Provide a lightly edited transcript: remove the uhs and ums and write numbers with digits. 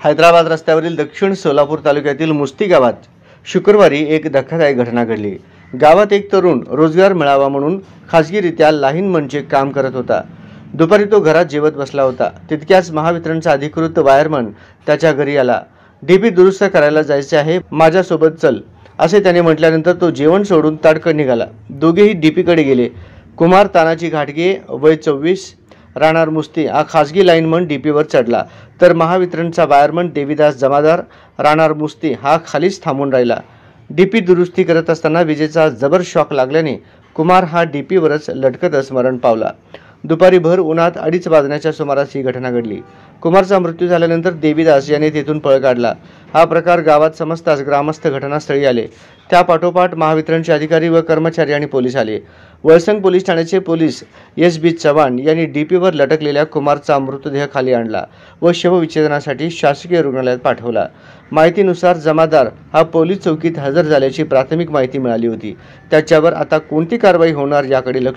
हैदराबाद रस्त्यावरील दक्षिण सोलापूर तालुक्यातील मुस्ती गावात शुक्रवारी एक धक्कादायक घटना घडली। गावात एक तरुण रोजगार मिळावा म्हणून खासगीरित्या लाईनमनचे काम करत होता। दुपारी तो घरात जेवत बसला होता। तितक्याच महावितरणचा अधिकृत वायरमन त्याच्या घरी आला। डीपी दुरुस्त करायला जायचे आहे, माझ्यासोबत चल असे त्याने म्हटल्यानंतर तो जेवण सोडून ताडकन निघाला। दोघेही डीपीकडे गेले। कुमार तानाजी घाटगे वय 24 राहणार मुस्ती हा खासगी लाईनमन डीपीवर चढला, तर महावितरणचा वायरमन देवीदास जमादार राहणार मुस्ती हा खालीच थांबून राहिला। डीपी दुरुस्ती करत असताना विजेचा जबर शॉक लागल्याने कुमार हा डीपीवरच लटकतच मरण पावला। दुपारी भर उन्हात 2:30 वाजण्याच्या सुमारास ही घटना घडली। कुमारचा मृत्यू झाल्यानंतर देवीदास याने तेथून पळ काढला। हा प्रकार गावात समजताच ग्रामस्थ घटनास्थळी आले। त्यापाठोपाठ महावितरणचे अधिकारी व कर्मचारी आणि पोलीस आले। वळसंग पोलीस ठाण्याचे पोलीस एस.बी. चव्हाण यांनी डीपीवर लटकलेल्या कुमारचा मृतदेह खाली आणला व शवविच्छेदनासाठी शासकीय रुग्णालयात पाठवला। माहितीनुसार जमादार हा पोलीस चौकीत हजर झाल्याची प्राथमिक माहिती मिळाली होती। त्याच्यावर आता कोणती कारवाई होणार याकडे लक्ष